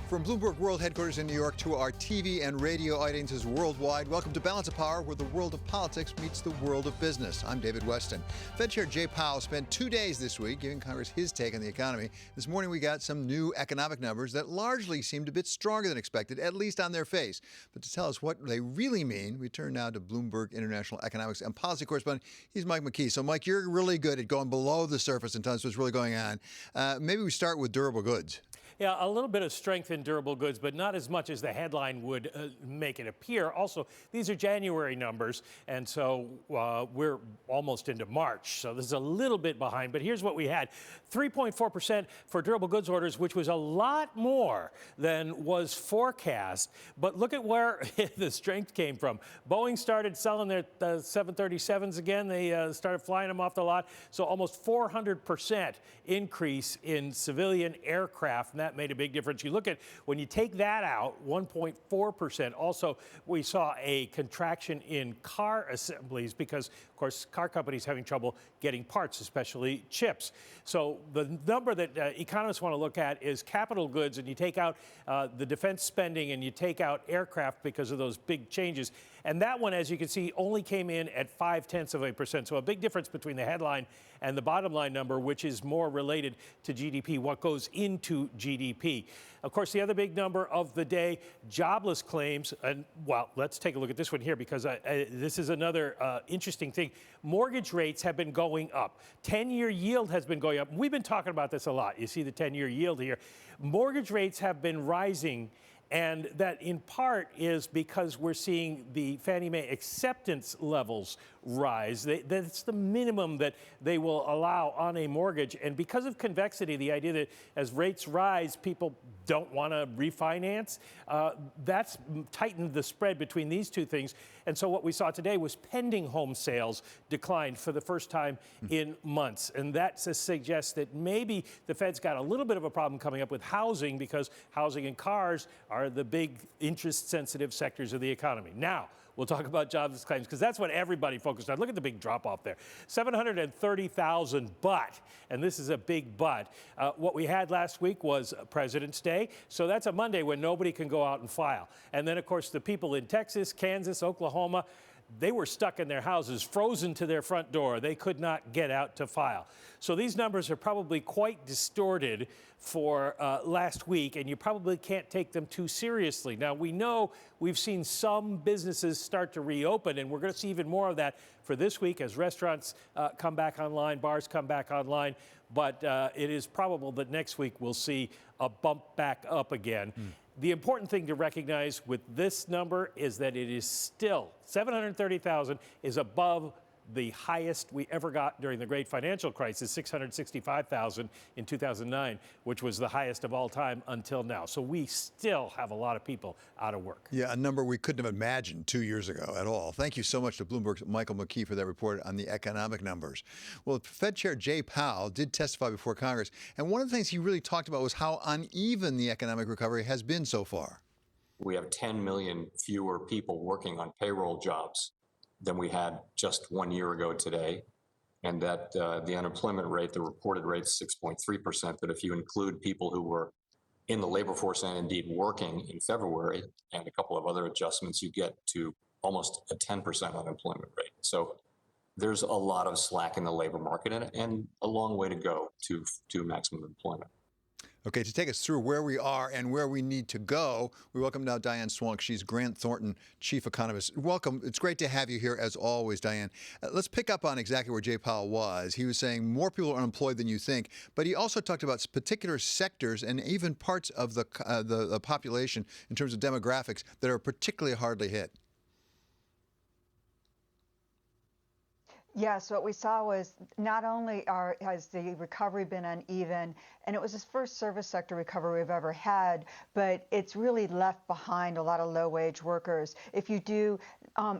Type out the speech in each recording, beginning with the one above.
From Bloomberg World Headquarters in New York to our TV and radio audiences worldwide, welcome to Balance of Power, where the world of politics meets the world of business. I'm David Weston. Fed Chair Jay Powell spent 2 days this week giving Congress his take on the economy. This morning we got some new economic numbers that largely seemed a bit stronger than expected, at least on their face. But to tell us what they really mean, we turn now to Bloomberg International Economics and Policy Correspondent. He's Mike McKee. So, Mike, you're really good at going below the surface and telling us what's really going on. Maybe we start with durable goods. Yeah, a little bit of strength in durable goods, but not as much as the headline would make it appear. Also, these are January numbers, and so we're almost into March. So this is a little bit behind, but here's what we had. 3.4% for durable goods orders, which was a lot more than was forecast. But look at where the strength came from. Boeing started selling their 737s again. They started flying them off the lot. So almost 400% increase in civilian aircraft, and that made a big difference. You look at, when you take that out, 1.4%. Also, we saw a contraction in car assemblies because, of course, car companies having trouble getting parts, especially chips. So the number that economists want to look at is capital goods, and you take out the defense spending and you take out aircraft because of those big changes. And that one, as you can see, only came in at 0.5%. So a big difference between the headline and the bottom line number, which is more related to GDP, what goes into GDP. Of course, the other big number of the day, jobless claims. And, well, let's take a look at this one here because this is another interesting thing. Mortgage rates have been going up. 10-year yield has been going up. We've been talking about this a lot. You see the 10-year yield here. Mortgage rates have been rising, and that in part is because we're seeing the Fannie Mae acceptance levels rise. That's the minimum that they will allow on a mortgage. And because of convexity, the idea that as rates rise, people don't want to refinance, that's tightened the spread between these two things. And so what we saw today was pending home sales declined for the first time in months. And that suggests that maybe the Fed's got a little bit of a problem coming up with housing, because housing and cars are the big interest-sensitive sectors of the economy. Now, we'll talk about jobless claims, because that's what everybody focused on. Look at the big drop-off there. 730,000, but, and this is a big but, what we had last week was President's Day, so that's a Monday when nobody can go out and file. And then, of course, the people in Texas, Kansas, Oklahoma, they were stuck in their houses, frozen to their front door. They could not get out to file. So these numbers are probably quite distorted for last week, and you probably can't take them too seriously. Now, we know we've seen some businesses start to reopen, and we're going to see even more of that for this week as restaurants come back online, bars come back online. But it is probable that next week we'll see a bump back up again. The important thing to recognize with this number is that it is still 730,000 is above the highest we ever got during the great financial crisis, 665,000 in 2009, which was the highest of all time until now. So we still have a lot of people out of work. Yeah, a number we couldn't have imagined 2 years ago at all. Thank you so much to Bloomberg's Michael McKee for that report on the economic numbers. Well, Fed Chair Jay Powell did testify before Congress, and one of the things he really talked about was how uneven the economic recovery has been so far. We have 10 million fewer people working on payroll jobs than we had just 1 year ago today, and that the unemployment rate, the reported rate, is 6.3%. But if you include people who were in the labor force and indeed working in February and a couple of other adjustments, you get to almost a 10% unemployment rate. So there's a lot of slack in the labor market and a long way to go to maximum employment. Okay, to take us through where we are and where we need to go, we welcome now Diane Swonk. She's Grant Thornton, chief economist. Welcome. It's great to have you here as always, Diane. Let's pick up on exactly where Jay Powell was. He was saying more people are unemployed than you think, but he also talked about particular sectors and even parts of the population in terms of demographics that are particularly hardly hit. Yes, what we saw was not only has the recovery been uneven, and it was the first service sector recovery we've ever had, but it's really left behind a lot of low-wage workers. If you do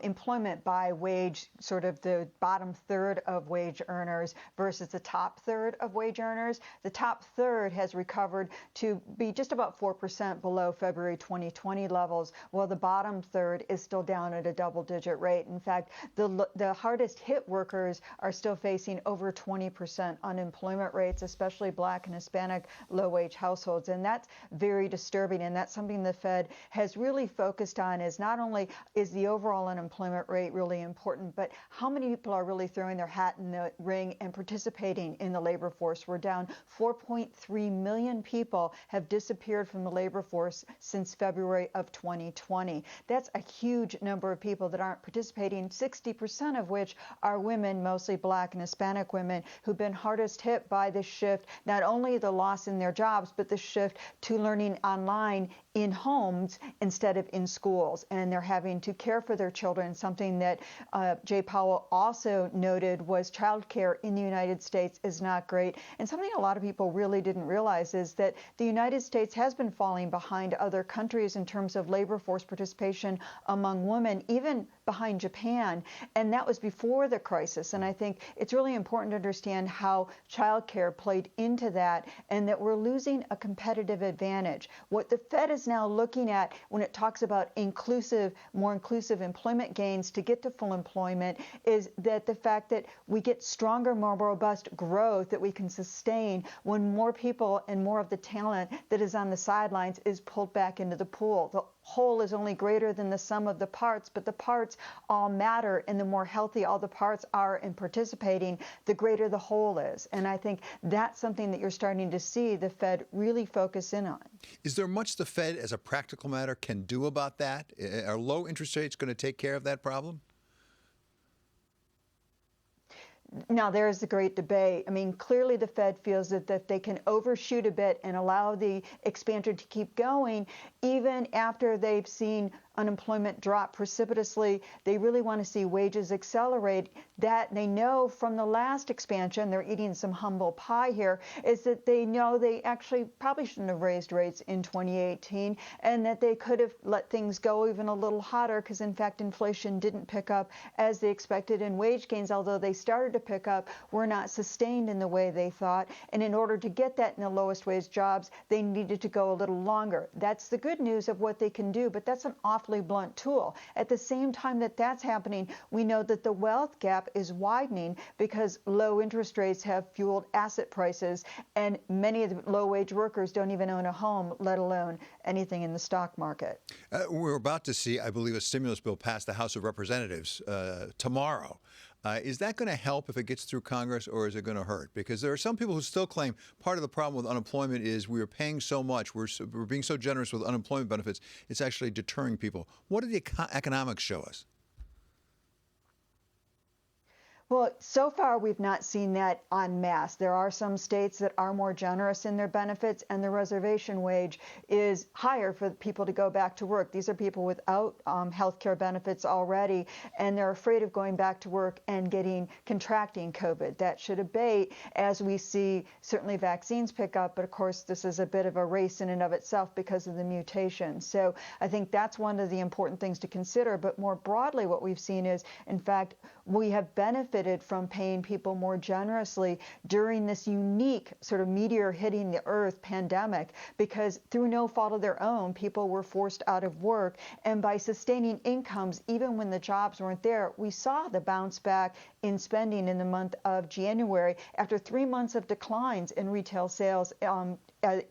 employment by wage, sort of the bottom third of wage earners versus the top third of wage earners, the top third has recovered to be just about 4% below February 2020 levels, while the bottom third is still down at a double-digit rate. In fact, the hardest hit workers workers are still facing over 20% unemployment rates, especially Black and Hispanic low-wage households. And that's very disturbing. And that's something the Fed has really focused on, is not only is the overall unemployment rate really important, but how many people are really throwing their hat in the ring and participating in the labor force. We're down 4.3 million people have disappeared from the labor force since February of 2020. That's a huge number of people that aren't participating, 60% of which are women, mostly Black and Hispanic women, who've been hardest hit by the shift, not only the loss in their jobs, but the shift to learning online in homes instead of in schools. And they're having to care for their children. Something that Jay Powell also noted was childcare in the United States is not great. And something a lot of people really didn't realize is that the United States has been falling behind other countries in terms of labor force participation among women, even behind Japan. And that was before the crisis. And I think it's really important to understand how childcare played into that, and that we're losing a competitive advantage. What the Fed is now looking at when it talks about more inclusive employment gains to get to full employment is that the fact that we get stronger, more robust growth that we can sustain when more people and more of the talent that is on the sidelines is pulled back into the pool. The whole is only greater than the sum of the parts, but the parts all matter, and the more healthy all the parts are in participating, the greater the whole is. And I think that's something that you're starting to see the Fed really focus in on. Is there much the Fed, as a practical matter, can do about that? Are low interest rates going to take care of that problem? Now, there's the great debate. I mean, clearly the Fed feels that they can overshoot a bit and allow the expansion to keep going, even after they've seen unemployment drop precipitously. They really want to see wages accelerate. That they know from the last expansion, they're eating some humble pie here, is that they know they actually probably shouldn't have raised rates in 2018, and that they could have let things go even a little hotter, because in fact inflation didn't pick up as they expected, and wage gains, although they started to pick up, were not sustained in the way they thought. And in order to get that in the lowest wage jobs, they needed to go a little longer. That's the good news of what they can do, but that's an awfully blunt tool. At the same time that that's happening, we know that the wealth gap is widening because low interest rates have fueled asset prices, and many of the low-wage workers don't even own a home, let alone anything in the stock market. We're about to see, I believe, a stimulus bill pass the House of Representatives tomorrow. Is that going to help if it gets through Congress, or is it going to hurt? Because there are some people who still claim part of the problem with unemployment is we are paying so much, we're being so generous with unemployment benefits, it's actually deterring people. What do the economics show us? Well, so far, we've not seen that en masse. There are some states that are more generous in their benefits, and the reservation wage is higher for people to go back to work. These are people without health care benefits already, and they're afraid of going back to work and contracting COVID. That should abate as we see certainly vaccines pick up, but of course, this is a bit of a race in and of itself because of the mutation. So I think that's one of the important things to consider. But more broadly, what we've seen is, in fact, we have benefited from paying people more generously during this unique sort of meteor hitting the earth pandemic, because through no fault of their own, people were forced out of work. And by sustaining incomes, even when the jobs weren't there, we saw the bounce back in spending in the month of January after 3 months of declines in retail sales.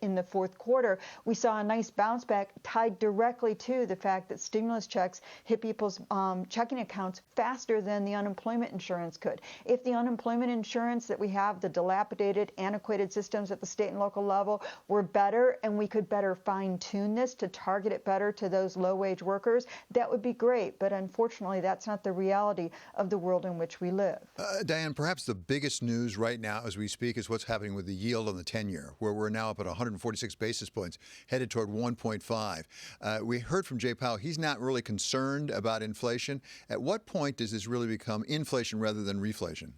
In the fourth quarter, we saw a nice bounce back tied directly to the fact that stimulus checks hit people's checking accounts faster than the unemployment insurance could. If the unemployment insurance that we have, the dilapidated, antiquated systems at the state and local level, were better, and we could better fine-tune this to target it better to those low-wage workers, that would be great. But unfortunately, that's not the reality of the world in which we live. Diane, perhaps the biggest news right now as we speak is what's happening with the yield on the 10-year, where we're now up at 146 basis points, headed toward 1.5. We heard from Jay Powell. He's not really concerned about inflation. At what point does this really become inflation rather than reflation?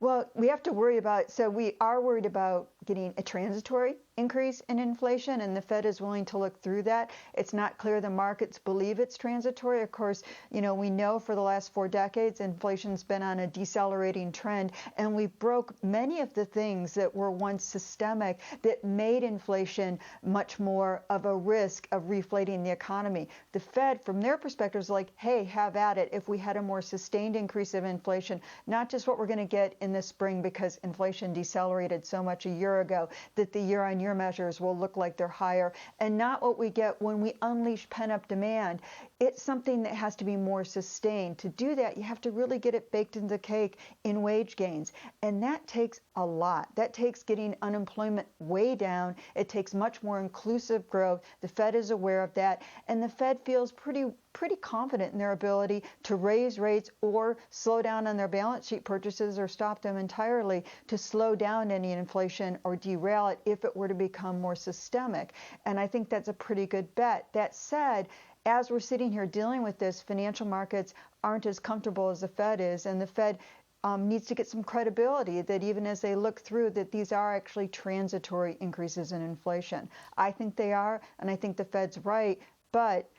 Well, we have to worry about, so we are worried about getting a transitory increase in inflation, and the Fed is willing to look through that. It's not clear the markets believe it's transitory. Of course, we know for the last 4 decades, inflation's been on a decelerating trend, and we broke many of the things that were once systemic that made inflation much more of a risk of reflating the economy. The Fed, from their perspective, is like, hey, have at it. If we had a more sustained increase of inflation, not just what we're going to get in the spring because inflation decelerated so much a year ago that the year-on-year measures will look like they're higher, and not what we get when we unleash pent-up demand. It's something that has to be more sustained. To do that, you have to really get it baked into the cake in wage gains, and that takes a lot. That takes getting unemployment way down. It takes much more inclusive growth. The Fed is aware of that, and the Fed feels pretty confident in their ability to raise rates or slow down on their balance sheet purchases or stop them entirely to slow down any inflation or derail it if it were to become more systemic. And I think that's a pretty good bet. That said, as we're sitting here dealing with this, financial markets aren't as comfortable as the Fed is, and the Fed needs to get some credibility that even as they look through that these are actually transitory increases in inflation. I think they are, and I think the Fed's right, but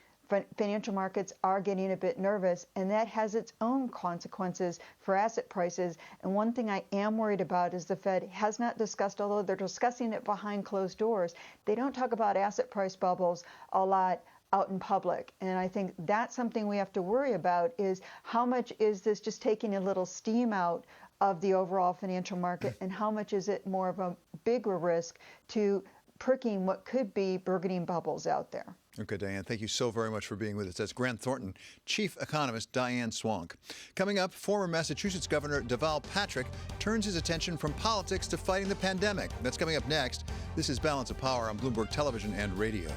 financial markets are getting a bit nervous, and that has its own consequences for asset prices. And one thing I am worried about is the Fed has not discussed, although they're discussing it behind closed doors, they don't talk about asset price bubbles a lot out in public. And I think that's something we have to worry about, is how much is this just taking a little steam out of the overall financial market, and how much is it more of a bigger risk to perking what could be burgeoning bubbles out there. Okay, Diane, thank you so very much for being with us. That's Grant Thornton, Chief Economist Diane Swonk. Coming up, former Massachusetts Governor Deval turns his attention from politics to fighting the pandemic. That's coming up next. This is Balance of Power on Bloomberg Television and Radio.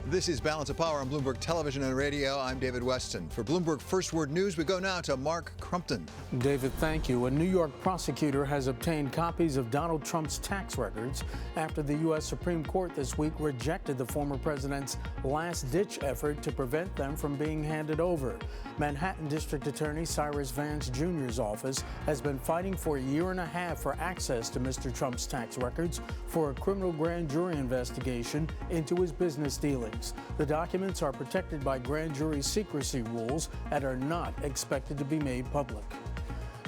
This is Balance of Power on Bloomberg Television and Radio. I'm David Weston. For Bloomberg First Word News, we go now to Mark Crumpton. David, thank you. A New York prosecutor has obtained copies of Donald Trump's tax records after the U.S. Supreme Court this week rejected the former president's last-ditch effort to prevent them from being handed over. Manhattan District Attorney Cyrus Vance Jr.'s office has been fighting for a year and a half for access to Mr. Trump's tax records for a criminal grand jury investigation into his business dealings. The documents are protected by grand jury secrecy rules and are not expected to be made public.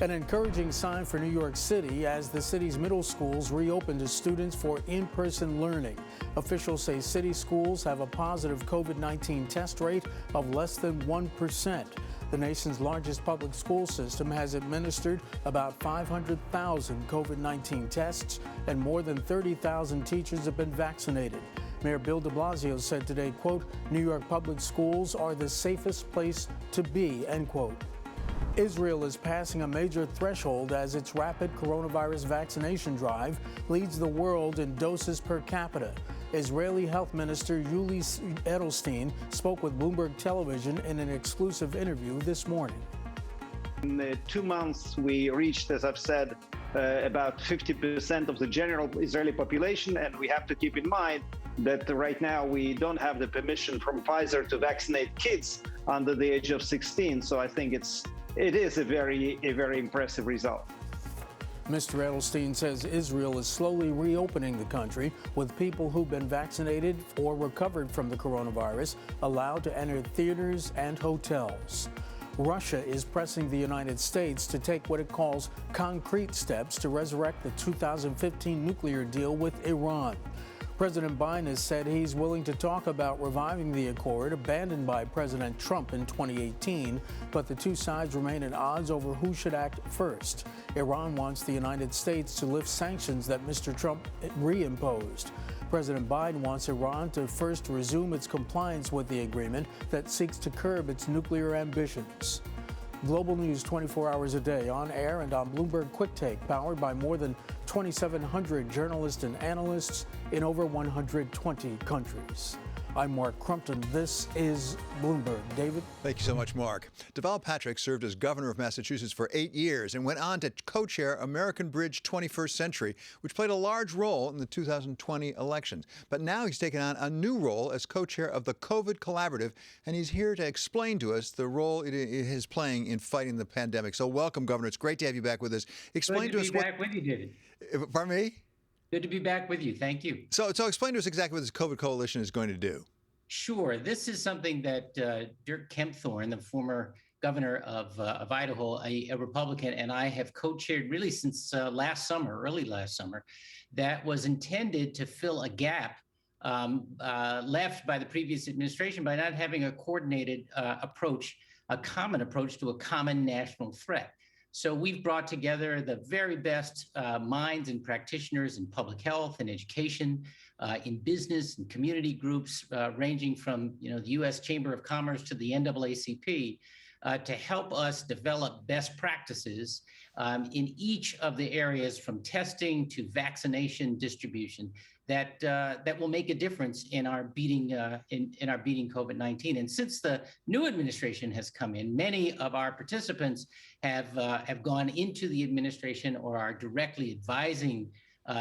An encouraging sign for New York City as the city's middle schools reopen to students for in-person learning. Officials say city schools have a positive COVID-19 test rate of less than 1%. The nation's largest public school system has administered about 500,000 COVID-19 tests, and more than 30,000 teachers have been vaccinated. Mayor Bill de Blasio said today, quote, "New York public schools are the safest place to be," end quote. Israel is passing a major threshold as its rapid coronavirus vaccination drive leads the world in doses per capita. Israeli Health Minister Yuli Edelstein spoke with Bloomberg Television in an exclusive interview this morning. In 2 months, we reached, as I've said, about 50% of the general Israeli population, and we have to keep in mind that right now we don't have the permission from Pfizer to vaccinate kids under the age of 16. So I think it is a very impressive result. Mr. Edelstein says Israel is slowly reopening the country with people who've been vaccinated or recovered from the coronavirus allowed to enter theaters and hotels. Russia is pressing the United States to take what it calls concrete steps to resurrect the 2015 nuclear deal with Iran. President Biden has said he's willing to talk about reviving the accord abandoned by President Trump in 2018, but the two sides remain at odds over who should act first. Iran wants the United States to lift sanctions that Mr. Trump reimposed. President Biden wants Iran to first resume its compliance with the agreement that seeks to curb its nuclear ambitions. Global news 24 hours a day, on air and on Bloomberg Quick Take, powered by more than 2,700 journalists and analysts in over 120 countries. I'm Mark Crumpton. This is Bloomberg. David? Thank you so much, Mark. Deval Patrick served as governor of Massachusetts for 8 years and went on to co-chair American Bridge 21st Century, which played a large role in the 2020 elections. But now he's taken on a new role as co-chair of the COVID Collaborative, and he's here to explain to us the role it is playing in fighting the pandemic. So welcome, Governor. It's great to have you back with us. Explain to us what... Good to be back with you, David. Pardon me? Good to be back with you. Thank you. So explain to us exactly what this COVID coalition is going to do. Sure. This is something that Dirk Kempthorne, the former governor of Idaho, a Republican, and I have co-chaired really since early last summer, that was intended to fill a gap left by the previous administration by not having a coordinated approach, a common approach to a common national threat. So we've brought together the very best minds and practitioners in public health and education, in business and community groups, ranging from the U.S. Chamber of Commerce to the NAACP, to help us develop best practices in each of the areas from testing to vaccination distribution that will make a difference in our beating COVID-19. And since the new administration has come in, many of our participants have gone into the administration or are directly advising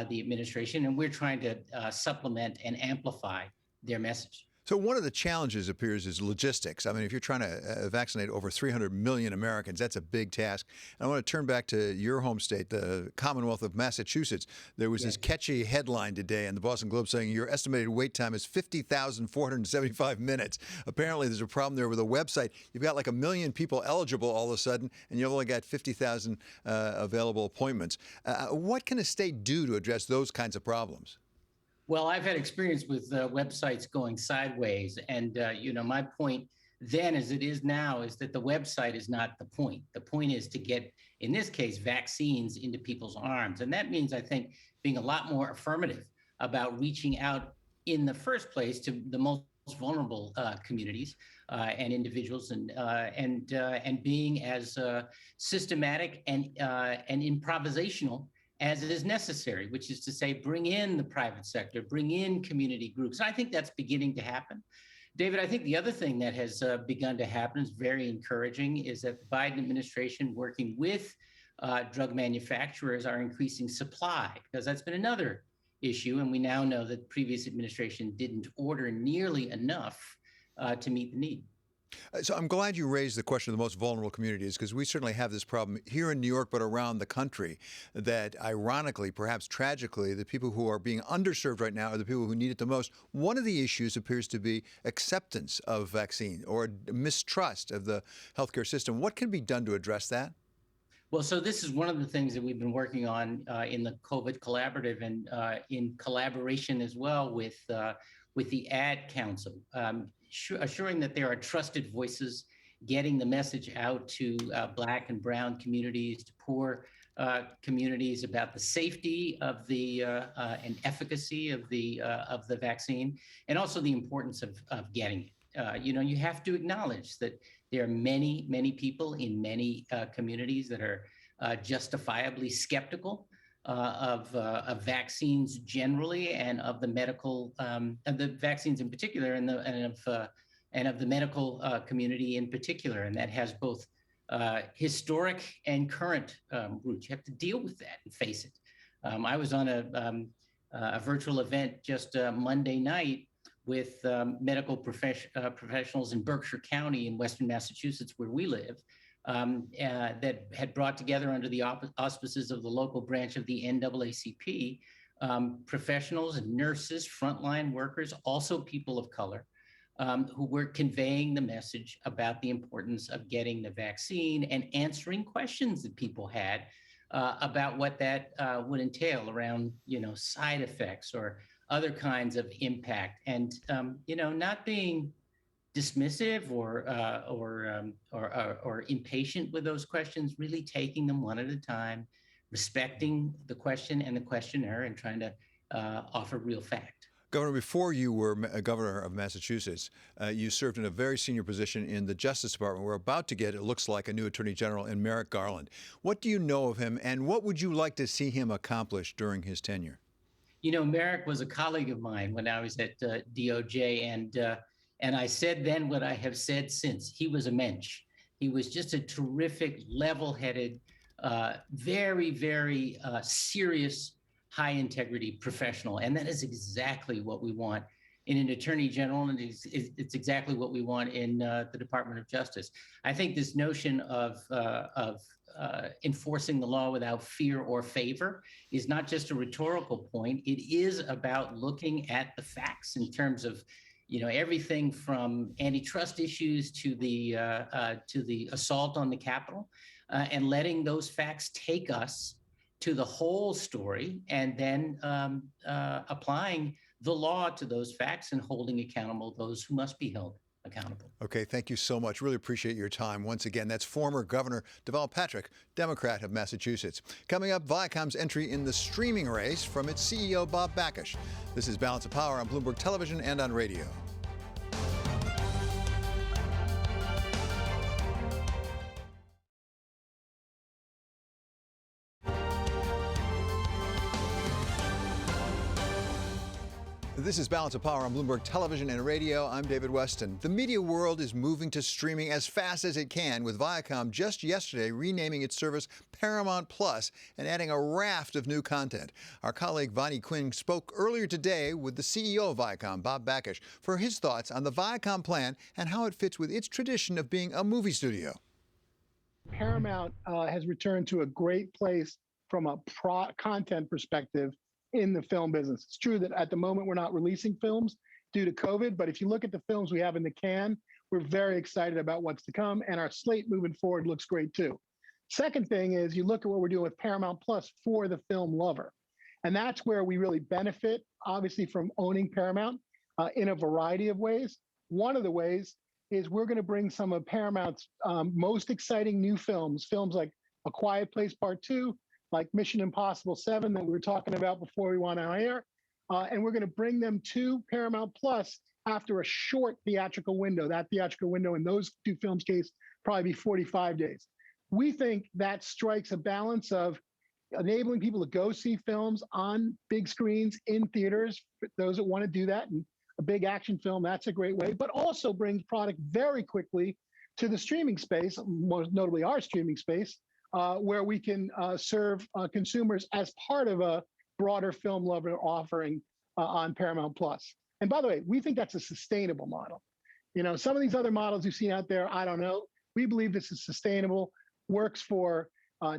the administration, and we're trying to supplement and amplify their message. So one of the challenges appears is logistics. I mean, if you're trying to vaccinate over 300 million Americans, that's a big task. And I want to turn back to your home state, the Commonwealth of Massachusetts. There was this catchy headline today in the Boston Globe saying your estimated wait time is 50,475 minutes. Apparently, there's a problem there with a website. You've got like 1 million people eligible all of a sudden, and you've only got 50,000 available appointments. What can a state do to address those kinds of problems? Well, I've had experience with websites going sideways. And, my point then, as it is now, is that the website is not the point. The point is to get, in this case, vaccines into people's arms. And that means, I think, being a lot more affirmative about reaching out in the first place to the most vulnerable communities and individuals, and being as systematic and improvisational as it is necessary, which is to say, bring in the private sector, bring in community groups. And I think that's beginning to happen. David, I think the other thing that has begun to happen is very encouraging, is that the Biden administration, working with drug manufacturers, are increasing supply, because that's been another issue. And we now know that the previous administration didn't order nearly enough to meet the need. So I'm glad you raised the question of the most vulnerable communities, because we certainly have this problem here in New York, but around the country, that ironically, perhaps tragically, the people who are being underserved right now are the people who need it the most. One of the issues appears to be acceptance of vaccine or mistrust of the healthcare system. What can be done to address that? Well, so this is one of the things that we've been working on in the COVID Collaborative, and in collaboration as well with the Ad Council. Assuring that there are trusted voices, getting the message out to Black and Brown communities, to poor communities, about the safety of the and efficacy of the vaccine, and also the importance of getting it. You have to acknowledge that there are many people in many communities that are justifiably skeptical of vaccines generally, and of the medical, of the vaccines in particular, and of the medical community in particular. And that has both historic and current roots. You have to deal with that and face it. I was on a virtual event just Monday night with medical professionals in Berkshire County in Western Massachusetts, where we live, that had brought together, under the auspices of the local branch of the NAACP, professionals and nurses, frontline workers, also people of color, who were conveying the message about the importance of getting the vaccine and answering questions that people had about what that would entail around, side effects or other kinds of impact, and not being dismissive or impatient with those questions, really taking them one at a time, respecting the question and the questioner, and trying to offer real fact. Governor, before you were governor of Massachusetts, you served in a very senior position in the Justice Department. We're about to get, it looks like, a new Attorney General in Merrick Garland. What do you know of him, and what would you like to see him accomplish during his tenure? You know, Merrick was a colleague of mine when I was at DOJ, and I said then what I have said since. He was a mensch. He was just a terrific, level-headed, very, very serious, high-integrity professional. And that is exactly what we want in an attorney general, and it's exactly what we want in the Department of Justice. I think this notion of enforcing the law without fear or favor is not just a rhetorical point. It is about looking at the facts in terms of, you know, everything from antitrust issues to the assault on the Capitol, and letting those facts take us to the whole story, and then applying the law to those facts and holding accountable those who must be held accountable. Okay, thank you so much. Really appreciate your time. Once again, that's former Governor Deval Patrick, Democrat of Massachusetts. Coming up, Viacom's entry in the streaming race from its CEO, Bob Bakish. This is Balance of Power on Bloomberg Television and on radio. This is Balance of Power on Bloomberg Television and radio. I'm David Weston. The media world is moving to streaming as fast as it can, with Viacom just yesterday renaming its service Paramount Plus and adding a raft of new content. Our colleague Vonnie Quinn spoke earlier today with the CEO of Viacom, Bob Bakish, for his thoughts on the Viacom plan and how it fits with its tradition of being a movie studio. Paramount has returned to a great place from a content perspective in the film business. It's true that at the moment we're not releasing films due to COVID, but if you look at the films we have in the can, we're very excited about what's to come, and our slate moving forward looks great too. Second thing is you look at what we're doing with Paramount Plus for the film lover, and that's where we really benefit, obviously, from owning Paramount in a variety of ways. One of the ways is we're going to bring some of Paramount's most exciting new films like A Quiet Place Part 2, like Mission Impossible 7 that we were talking about before we went on air. And we're going to bring them to Paramount Plus after a short theatrical window. That theatrical window in those two films' case, probably be 45 days. We think that strikes a balance of enabling people to go see films on big screens in theaters, for those that want to do that, and a big action film, that's a great way, but also brings product very quickly to the streaming space, most notably our streaming space, where we can serve consumers as part of a broader film lover offering on Paramount Plus. And by the way, we think that's a sustainable model. You know, some of these other models you've seen out there, I don't know. We believe this is sustainable, works for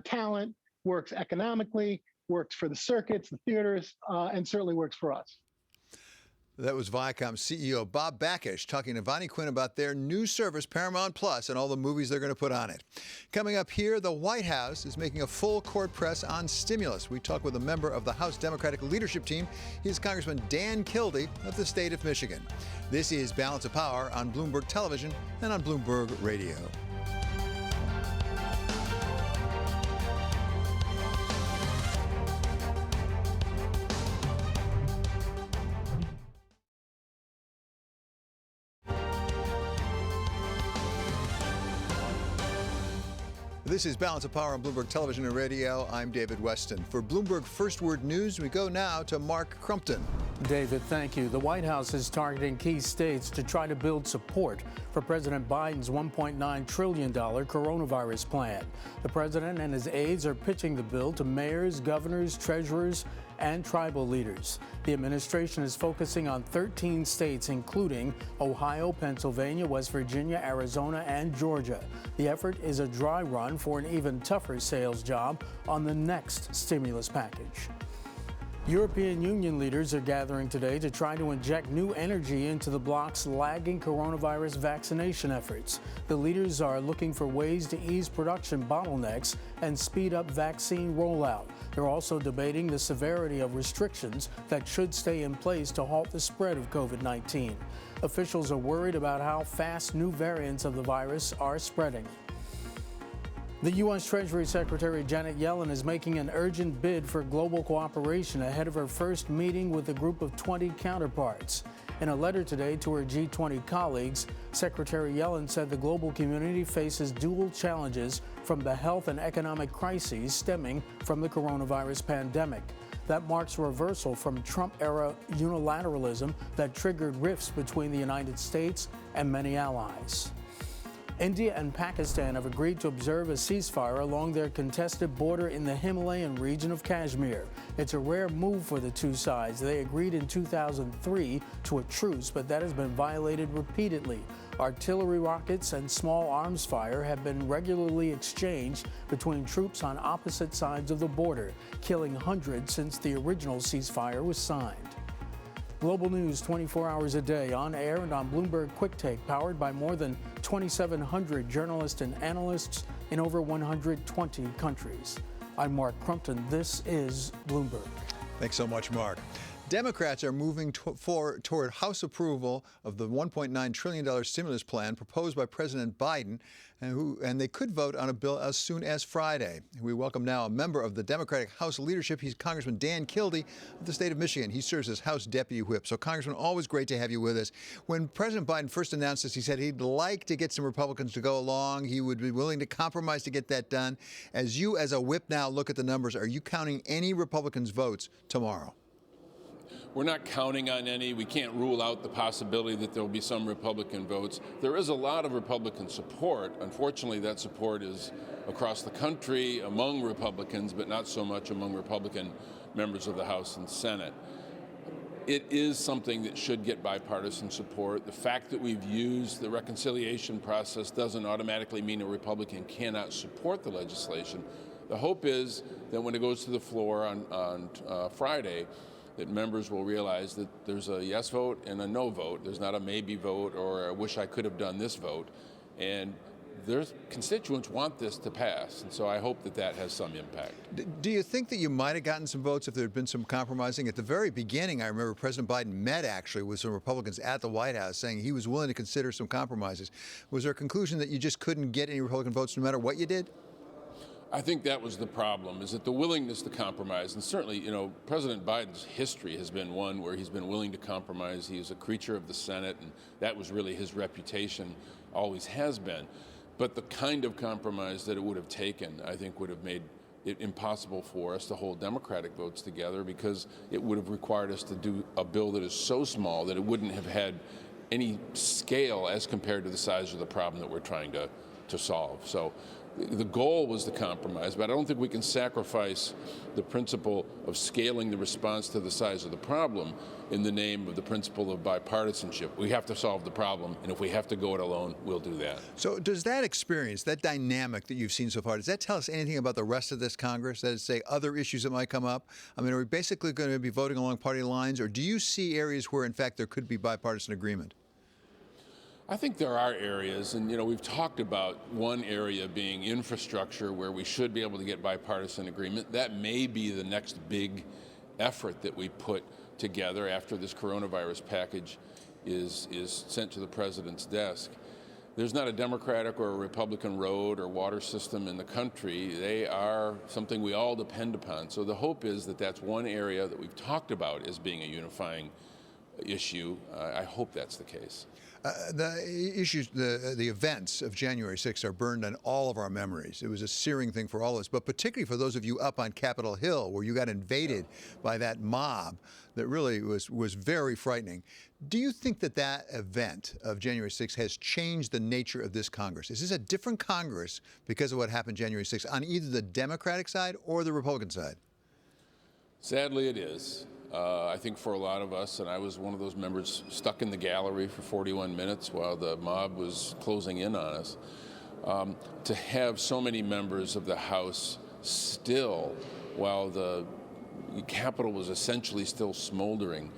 talent, works economically, works for the circuits, the theaters, and certainly works for us. That was Viacom CEO Bob Bakish talking to Vonnie Quinn about their new service, Paramount Plus, and all the movies they're going to put on it. Coming up here, the White House is making a full court press on stimulus. We talk with a member of the House Democratic leadership team. He's Congressman Dan Kildee of the state of Michigan. This is Balance of Power on Bloomberg Television and on Bloomberg Radio. This is Balance of Power on Bloomberg Television and Radio. I'm David Weston. For Bloomberg First Word News, we go now to Mark Crumpton. David, thank you. The White House is targeting key states to try to build support for President Biden's $1.9 trillion coronavirus plan. The president and his aides are pitching the bill to mayors, governors, treasurers, and tribal leaders. The administration is focusing on 13 states, including Ohio, Pennsylvania, West Virginia, Arizona, and Georgia. The effort is a dry run for an even tougher sales job on the next stimulus package. European Union leaders are gathering today to try to inject new energy into the bloc's lagging coronavirus vaccination efforts. The leaders are looking for ways to ease production bottlenecks and speed up vaccine rollout. They're also debating the severity of restrictions that should stay in place to halt the spread of COVID-19. Officials are worried about how fast new variants of the virus are spreading. The U.S. Treasury Secretary Janet Yellen is making an urgent bid for global cooperation ahead of her first meeting with a group of 20 counterparts. In a letter today to her G20 colleagues, Secretary Yellen said the global community faces dual challenges from the health and economic crises stemming from the coronavirus pandemic. That marks a reversal from Trump-era unilateralism that triggered rifts between the United States and many allies. India and Pakistan have agreed to observe a ceasefire along their contested border in the Himalayan region of Kashmir. It's a rare move for the two sides. They agreed in 2003 to a truce, but that has been violated repeatedly. Artillery rockets and small arms fire have been regularly exchanged between troops on opposite sides of the border, killing hundreds since the original ceasefire was signed. Global news 24 hours a day, on air and on Bloomberg Quick Take, powered by more than 2,700 journalists and analysts in over 120 countries. I'm Mark Crumpton. This is Bloomberg. Thanks so much, Mark. Democrats are moving toward House approval of the $1.9 trillion stimulus plan proposed by President Biden, and they could vote on a bill as soon as Friday. We welcome now a member of the Democratic House leadership. He's Congressman Dan Kildee of the state of Michigan. He serves as House Deputy Whip. So, Congressman, always great to have you with us. When President Biden first announced this, he said he'd like to get some Republicans to go along. He would be willing to compromise to get that done. As you, as a whip now, look at the numbers, are you counting any Republicans' votes tomorrow? We're not counting on any. We can't rule out the possibility that there will be some Republican votes. There is a lot of Republican support. Unfortunately, that support is across the country among Republicans, but not so much among Republican members of the House and Senate. It is something that should get bipartisan support. The fact that we've used the reconciliation process doesn't automatically mean a Republican cannot support the legislation. The hope is that when it goes to the floor on Friday, that members will realize that there's a yes vote and a no vote. There's not a maybe vote or I wish I could have done this vote. And their constituents want this to pass. And so I hope that that has some impact. Do you think that you might have gotten some votes if there had been some compromising? At the very beginning, I remember President Biden met actually with some Republicans at the White House saying he was willing to consider some compromises. Was there a conclusion that you just couldn't get any Republican votes no matter what you did? I think that was the problem, is that the willingness to compromise, and certainly, President Biden's history has been one where he's been willing to compromise. He is a creature of the Senate, and that was really his reputation, always has been. But the kind of compromise that it would have taken, I think, would have made it impossible for us to hold Democratic votes together, because it would have required us to do a bill that is so small that it wouldn't have had any scale as compared to the size of the problem that we're trying to solve. So the goal was the compromise, but I don't think we can sacrifice the principle of scaling the response to the size of the problem in the name of the principle of bipartisanship. We have to solve the problem, and if we have to go it alone, we'll do that. So does that experience, that dynamic that you've seen so far, does that tell us anything about the rest of this Congress? That is, say, other issues that might come up? I mean, are we basically going to be voting along party lines, or do you see areas where, in fact, there could be bipartisan agreement? I think there are areas, and we've talked about one area being infrastructure where we should be able to get bipartisan agreement. That may be the next big effort that we put together after this coronavirus package is sent to the president's desk. There's not a Democratic or a Republican road or water system in the country. They are something we all depend upon. So the hope is that that's one area that we've talked about as being a unifying issue. I hope that's the case. The issues, the events of January 6th are burned on all of our memories. It was a searing thing for all of us, but particularly for those of you up on Capitol Hill, where you got invaded by that mob that really was very frightening. Do you think that that event of January 6th has changed the nature of this Congress? Is this a different Congress because of what happened January 6th on either the Democratic side or the Republican side? Sadly, it is. I think for a lot of us, and I was one of those members stuck in the gallery for 41 minutes while the mob was closing in on us, to have so many members of the House still, while the Capitol was essentially still smoldering,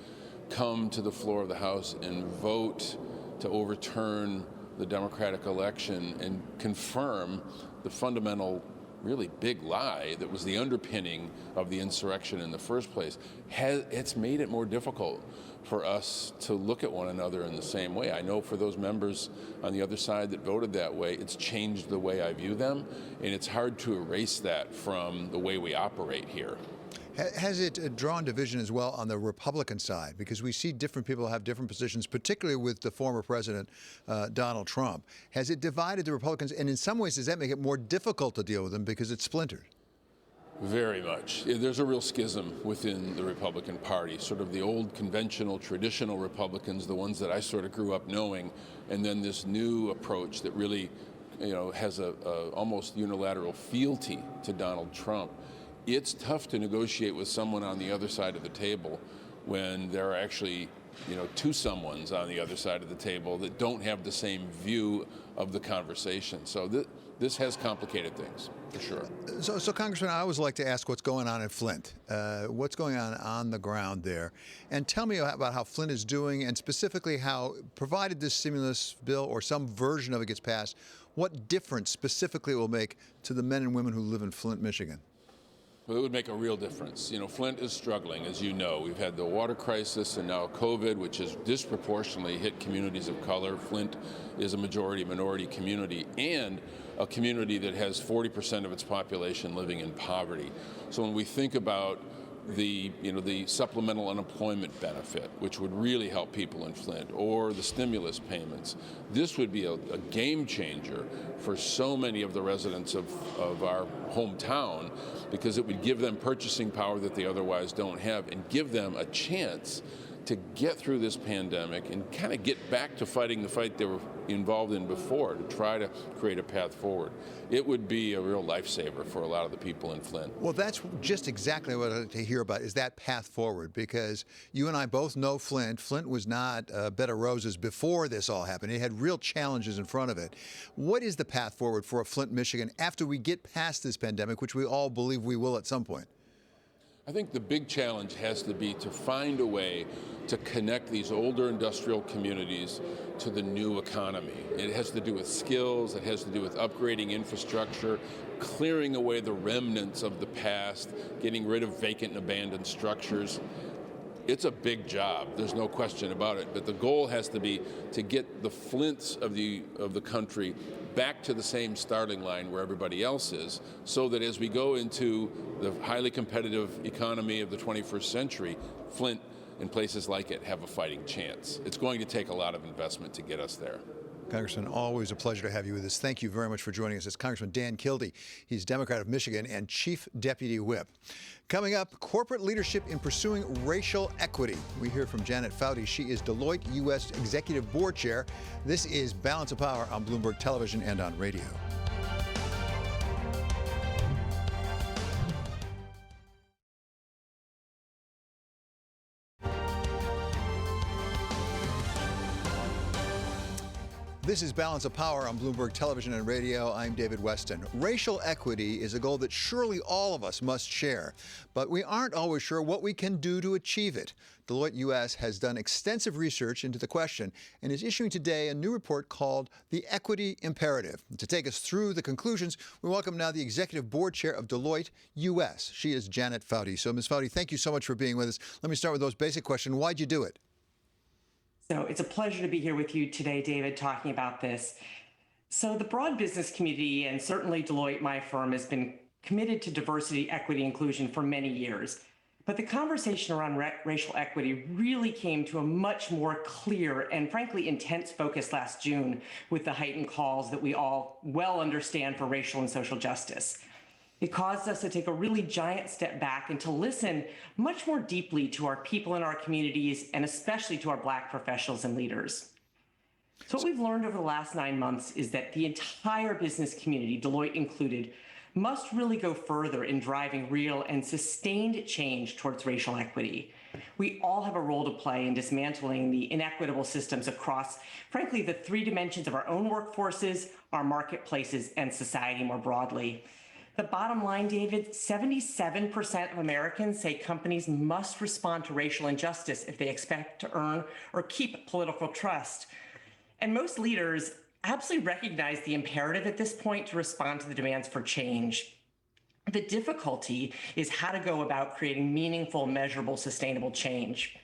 come to the floor of the House and vote to overturn the Democratic election and confirm the fundamental really big lie that was the underpinning of the insurrection in the first place. It's made it more difficult for us to look at one another in the same way. I know for those members on the other side that voted that way, it's changed the way I view them, and it's hard to erase that from the way we operate here. Has it drawn division as well on the Republican side? Because we see different people have different positions, particularly with the former president, Donald Trump. Has it divided the Republicans? And in some ways, does that make it more difficult to deal with them because it's splintered? Very much. There's a real schism within the Republican Party, sort of the old conventional, traditional Republicans, the ones that I sort of grew up knowing, and then this new approach that really, has a almost unilateral fealty to Donald Trump. It's tough to negotiate with someone on the other side of the table when there are actually, two someones on the other side of the table that don't have the same view of the conversation. So this has complicated things, for sure. So Congressman, I always like to ask what's going on in Flint. What's going on the ground there? And tell me about how Flint is doing, and specifically how, provided this stimulus bill or some version of it gets passed, what difference specifically it will make to the men and women who live in Flint, Michigan? Well, it would make a real difference. Flint is struggling, as you know. We've had the water crisis and now COVID, which has disproportionately hit communities of color. Flint is a minority community, and a community that has 40% of its population living in poverty. So when we think about the supplemental unemployment benefit, which would really help people in Flint, or the stimulus payments, this would be a game changer for so many of the residents of our hometown, because it would give them purchasing power that they otherwise don't have, and give them a chance to get through this pandemic and kind of get back to fighting the fight they were involved in before, to try to create a path forward. It would be a real lifesaver for a lot of the people in Flint. Well, that's just exactly what I'd like to hear about, is that path forward, because you and I both know Flint. Flint was not a bed of roses before this all happened. It had real challenges in front of it. What is the path forward for Flint, Michigan, after we get past this pandemic, which we all believe we will at some point? I think the big challenge has to be to find a way to connect these older industrial communities to the new economy. It has to do with skills, it has to do with upgrading infrastructure, clearing away the remnants of the past, getting rid of vacant and abandoned structures. It's a big job, there's no question about it, but the goal has to be to get the Flints of the country back to the same starting line where everybody else is, so that as we go into the highly competitive economy of the 21st century, Flint and places like it have a fighting chance. It's going to take a lot of investment to get us there. Congressman, always a pleasure to have you with us. Thank you very much for joining us. It's Congressman Dan Kildee. He's Democrat of Michigan and Chief Deputy Whip. Coming up, corporate leadership in pursuing racial equity. We hear from Janet Foudy. She is Deloitte U.S. Executive Board Chair. This is Balance of Power on Bloomberg Television and on radio. This is Balance of Power on Bloomberg Television and Radio. I'm David Weston. Racial equity is a goal that surely all of us must share, but we aren't always sure what we can do to achieve it. Deloitte U.S. has done extensive research into the question and is issuing today a new report called The Equity Imperative. To take us through the conclusions, we welcome now the Executive Board Chair of Deloitte U.S. She is Janet Foudy. So, Ms. Foudy, thank you so much for being with us. Let me start with those basic questions. Why'd you do it? So it's a pleasure to be here with you today, David, talking about this. So the broad business community, and certainly Deloitte, my firm, has been committed to diversity, equity, inclusion for many years. But the conversation around racial equity really came to a much more clear and frankly intense focus last June with the heightened calls that we all well understand for racial and social justice. It caused us to take a really giant step back and to listen much more deeply to our people in our communities, and especially to our Black professionals and leaders. So what we've learned over the last 9 months is that the entire business community, Deloitte included, must really go further in driving real and sustained change towards racial equity. We all have a role to play in dismantling the inequitable systems across, frankly, the three dimensions of our own workforces, our marketplaces, and society more broadly. The bottom line, David, 77% of Americans say companies must respond to racial injustice if they expect to earn or keep political trust. And most leaders absolutely recognize the imperative at this point to respond to the demands for change. The difficulty is how to go about creating meaningful, measurable, sustainable change.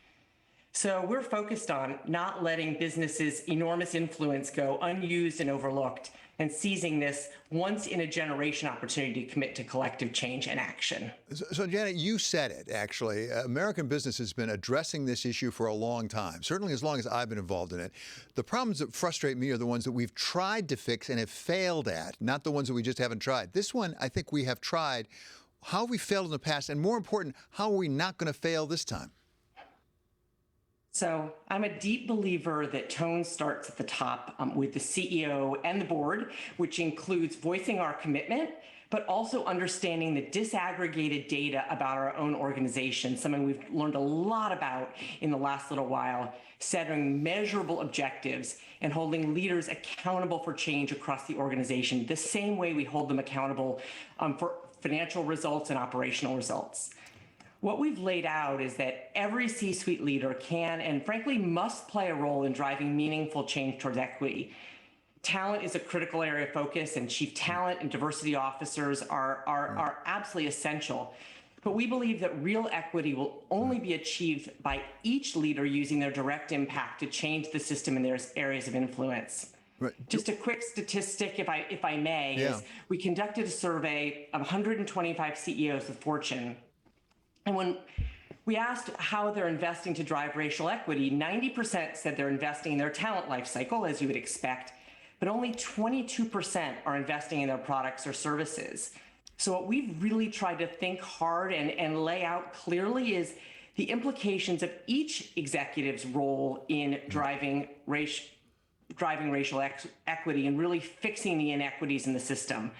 So we're focused on not letting businesses' enormous influence go unused and overlooked, and seizing this once-in-a-generation opportunity to commit to collective change and action. So, Janet, you said it, actually. American business has been addressing this issue for a long time, certainly as long as I've been involved in it. The problems that frustrate me are the ones that we've tried to fix and have failed at, not the ones that we just haven't tried. This one, I think we have tried. How have we failed in the past? And more important, how are we not going to fail this time? So I'm a deep believer that tone starts at the top with the CEO and the board, which includes voicing our commitment, but also understanding the disaggregated data about our own organization, something we've learned a lot about in the last little while, setting measurable objectives and holding leaders accountable for change across the organization, the same way we hold them accountable for financial results and operational results. What we've laid out is that every C-suite leader can and frankly must play a role in driving meaningful change towards equity. Talent is a critical area of focus, and chief talent and diversity officers are absolutely essential. But we believe that real equity will only be achieved by each leader using their direct impact to change the system in their areas of influence. Right. Just a quick statistic, if I may, is we conducted a survey of 125 CEOs of Fortune. And when we asked how they're investing to drive racial equity, 90% said they're investing in their talent life cycle, as you would expect, but only 22% are investing in their products or services. So what we've really tried to think hard and lay out clearly is the implications of each executive's role in driving racial equity and really fixing the inequities in the system.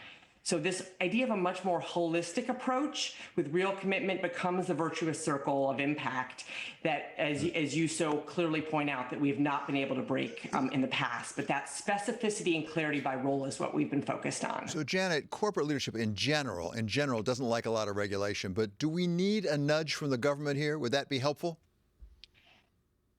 So this idea of a much more holistic approach with real commitment becomes the virtuous circle of impact that, as you so clearly point out, that we've not been able to break in the past. But that specificity and clarity by role is what we've been focused on. So Janet, corporate leadership in general doesn't like a lot of regulation, but do we need a nudge from the government here? Would that be helpful?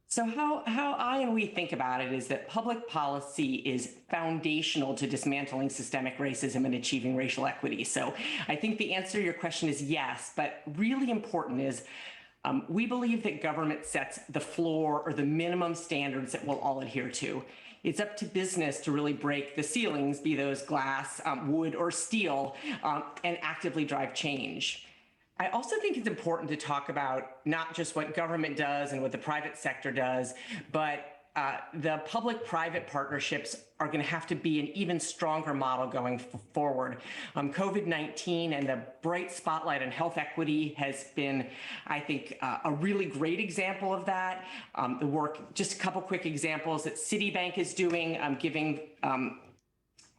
So how I and we think about it is that public policy is foundational to dismantling systemic racism and achieving racial equity. So I think the answer to your question is yes, but really important is we believe that government sets the floor or the minimum standards that we'll all adhere to. It's up to business to really break the ceilings, be those glass, wood, or steel, and actively drive change. I also think it's important to talk about not just what government does and what the private sector does, but the public-private partnerships are going to have to be an even stronger model going forward. COVID-19 and the bright spotlight on health equity has been, I think, a really great example of that. The work, just a couple quick examples that Citibank is doing, giving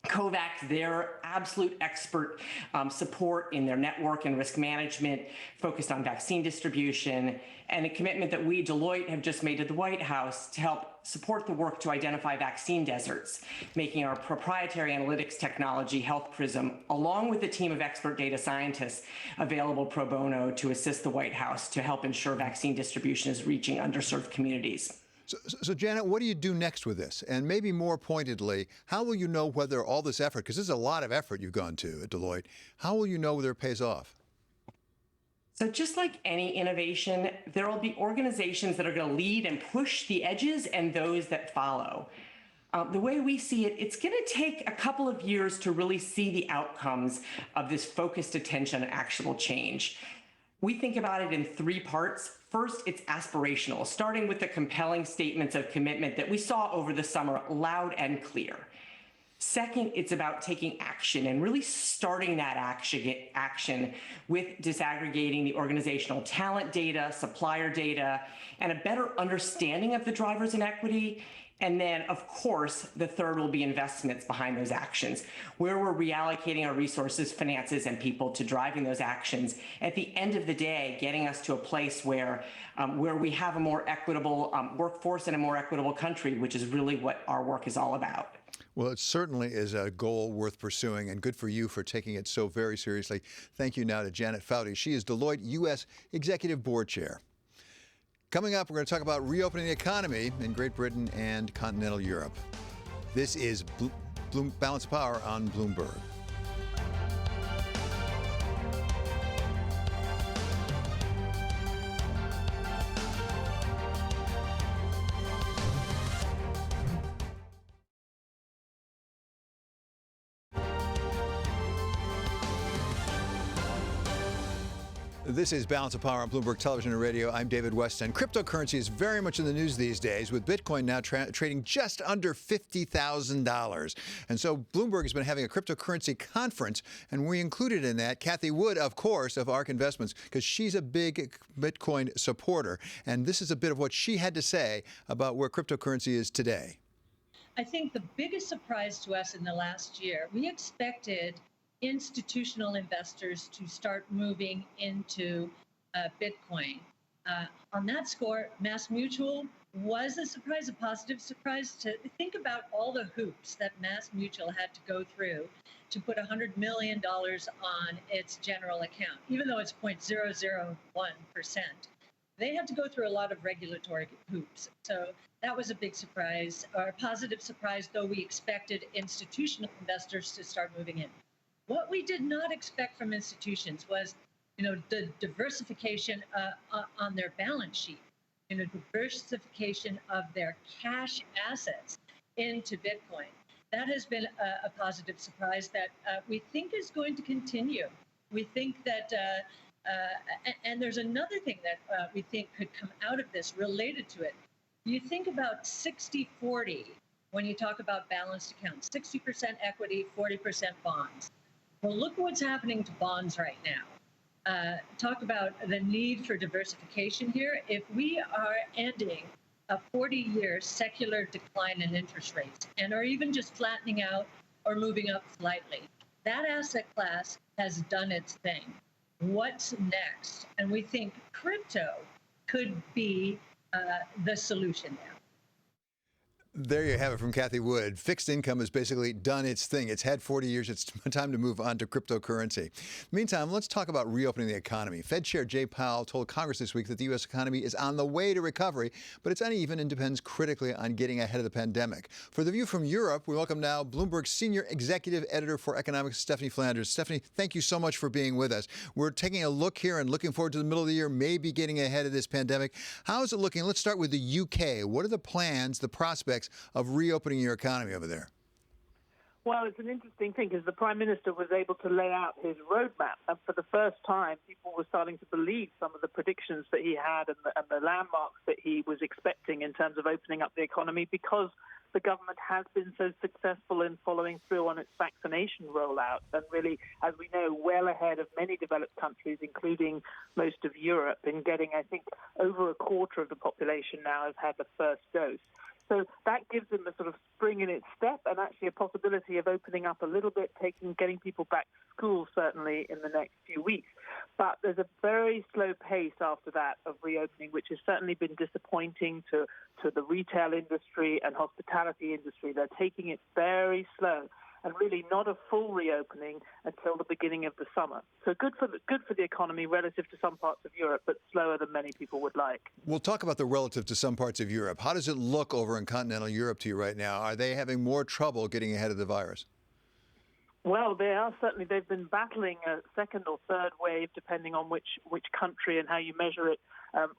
COVAX, their absolute expert support in their network and risk management, focused on vaccine distribution, and a commitment that we, Deloitte, have just made to the White House to help support the work to identify vaccine deserts, making our proprietary analytics technology, Health Prism, along with a team of expert data scientists, available pro bono to assist the White House to help ensure vaccine distribution is reaching underserved communities. So, Janet, what do you do next with this? And maybe more pointedly, how will you know whether all this effort, because this is a lot of effort you've gone to at Deloitte, how will you know whether it pays off? So just like any innovation, there will be organizations that are going to lead and push the edges and those that follow. The way we see it, it's going to take a couple of years to really see the outcomes of this focused attention on actionable change. We think about it in three parts. First, it's aspirational, starting with the compelling statements of commitment that we saw over the summer, loud and clear. Second, it's about taking action and really starting that action with disaggregating the organizational talent data, supplier data, and a better understanding of the drivers in equity. And then, of course, the third will be investments behind those actions, where we're reallocating our resources, finances, and people to driving those actions. At the end of the day, getting us to a place where we have a more equitable workforce and a more equitable country, which is really what our work is all about. Well, it certainly is a goal worth pursuing, and good for you for taking it so very seriously. Thank you now to Janet Foudy. She is Deloitte U.S. Executive Board Chair. Coming up, we're going to talk about reopening the economy in Great Britain and continental Europe. This is Balance of Power on Bloomberg. This is Balance of Power on Bloomberg Television and Radio. I'm David Weston. Cryptocurrency is very much in the news these days, with Bitcoin now trading just under $50,000. And so Bloomberg has been having a cryptocurrency conference, and we included in that Cathie Wood, of course, of ARK Investments, because she's a big Bitcoin supporter. And this is a bit of what she had to say about where cryptocurrency is today. I think the biggest surprise to us in the last year, we expected institutional investors to start moving into Bitcoin. On that score, MassMutual was a surprise, a positive surprise. To think about all the hoops that MassMutual had to go through to put $100 million on its general account, even though it's 0.001%. They had to go through a lot of regulatory hoops. So that was a big surprise, or a positive surprise, though we expected institutional investors to start moving in. What we did not expect from institutions was, the diversification on their balance sheet, diversification of their cash assets into Bitcoin. That has been a positive surprise that we think is going to continue. We think that, and there's another thing that we think could come out of this related to it. You think about 60-40 when you talk about balanced accounts, 60% equity, 40% bonds. Well, look what's happening to bonds right now. Talk about the need for diversification here. If we are ending a 40-year secular decline in interest rates and are even just flattening out or moving up slightly, that asset class has done its thing. What's next? And we think crypto could be the solution there. There you have it from Cathie Wood. Fixed income has basically done its thing. It's had 40 years. It's time to move on to cryptocurrency. Meantime, let's talk about reopening the economy. Fed Chair Jay Powell told Congress this week that the U.S. economy is on the way to recovery, but it's uneven and depends critically on getting ahead of the pandemic. For the view from Europe, we welcome now Bloomberg's Senior Executive Editor for Economics, Stephanie Flanders. Stephanie, thank you so much for being with us. We're taking a look here and looking forward to the middle of the year, maybe getting ahead of this pandemic. How is it looking? Let's start with the U.K. What are the plans, the prospects of reopening your economy over there? Well, it's an interesting thing because the Prime Minister was able to lay out his roadmap. And for the first time, people were starting to believe some of the predictions that he had and the landmarks that he was expecting in terms of opening up the economy, because the government has been so successful in following through on its vaccination rollout and really, as we know, well ahead of many developed countries, including most of Europe, in getting, I think, over a quarter of the population now has had the first dose. So that gives them a sort of spring in its step and actually a possibility of opening up a little bit, getting people back to school certainly in the next few weeks. But there's a very slow pace after that of reopening, which has certainly been disappointing to the retail industry and hospitality industry. They're taking it very slow, and really not a full reopening until the beginning of the summer. So good for the economy relative to some parts of Europe, but slower than many people would like. We'll talk about the relative to some parts of Europe. How does it look over in continental Europe to you right now? Are they having more trouble getting ahead of the virus? Well, they are certainly. They've been battling a second or third wave, depending on which country and how you measure it,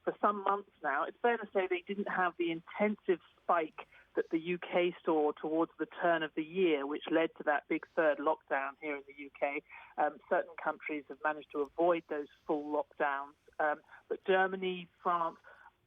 for some months now. It's fair to say they didn't have the intensive spike that the UK saw towards the turn of the year, which led to that big third lockdown here in the UK. Certain countries have managed to avoid those full lockdowns, but Germany, France,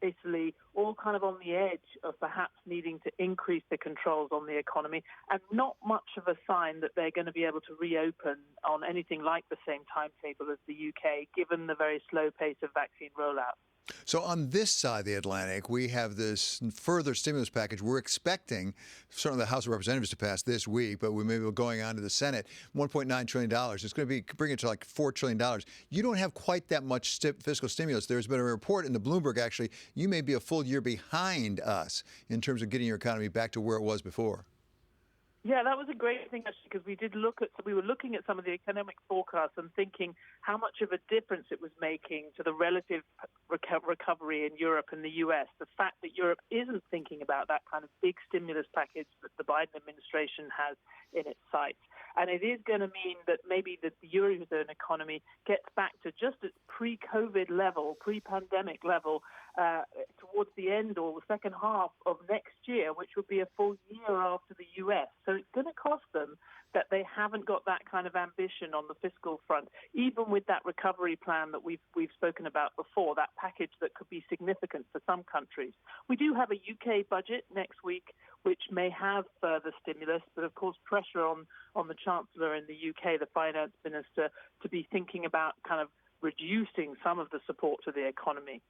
Italy, all kind of on the edge of perhaps needing to increase the controls on the economy, and not much of a sign that they're going to be able to reopen on anything like the same timetable as the UK, given the very slow pace of vaccine rollout. So on this side of the Atlantic, we have this further stimulus package. We're expecting certainly the House of Representatives to pass this week, but we may be going on to the Senate, $1.9 trillion. It's going to be bring it to like $4 trillion. You don't have quite that much fiscal stimulus. There's been a report in the Bloomberg, actually, you may be a full year behind us in terms of getting your economy back to where it was before. Yeah, that was a great thing, actually, because we were looking at some of the economic forecasts and thinking how much of a difference it was making to the relative recovery in Europe and the U.S. The fact that Europe isn't thinking about that kind of big stimulus package that the Biden administration has in its sights. And it is going to mean that maybe the Eurozone economy gets back to just its pre-COVID level, pre-pandemic level, towards the end or the second half of next year, which would be a full year after the U.S. So it's going to cost them that they haven't got that kind of ambition on the fiscal front, even with that recovery plan that we've spoken about before, that package that could be significant for some countries. We do have a UK budget next week, which may have further stimulus, but of course pressure on the Chancellor in the UK, the Finance Minister, to be thinking about kind of reducing some of the support to the economy.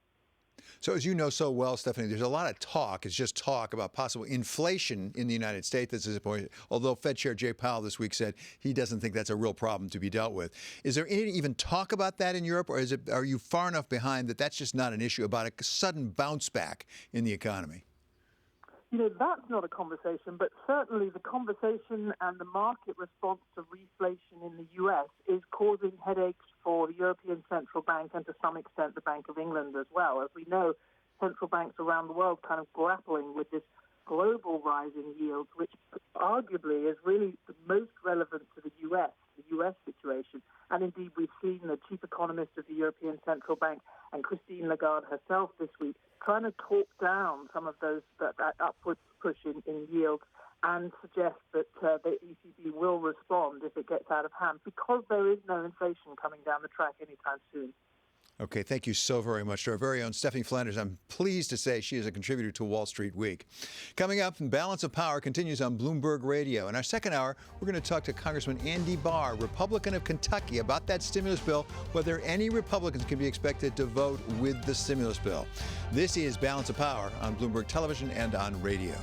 So as you know so well, Stephanie, there's a lot of talk. It's just talk about possible inflation in the United States that's disappointing, although Fed Chair Jay Powell this week said he doesn't think that's a real problem to be dealt with. Is there any even talk about that in Europe, or are you far enough behind that that's just not an issue about a sudden bounce back in the economy? You know, that's not a conversation, but certainly the conversation and the market response to reflation in the U.S. is causing headaches for the European Central Bank and to some extent the Bank of England as well. As we know, central banks around the world kind of grappling with this global rise in yields, which arguably is really the most relevant to the U.S. situation. And indeed, we've seen the chief economist of the European Central Bank and Christine Lagarde herself this week trying to talk down some of that upward push in yields and suggest that the ECB will respond if it gets out of hand because there is no inflation coming down the track anytime soon. Okay, thank you so very much to our very own Stephanie Flanders. I'm pleased to say she is a contributor to Wall Street Week. Coming up, Balance of Power continues on Bloomberg Radio. In our second hour, we're going to talk to Congressman Andy Barr, Republican of Kentucky, about that stimulus bill, whether any Republicans can be expected to vote with the stimulus bill. This is Balance of Power on Bloomberg Television and on radio.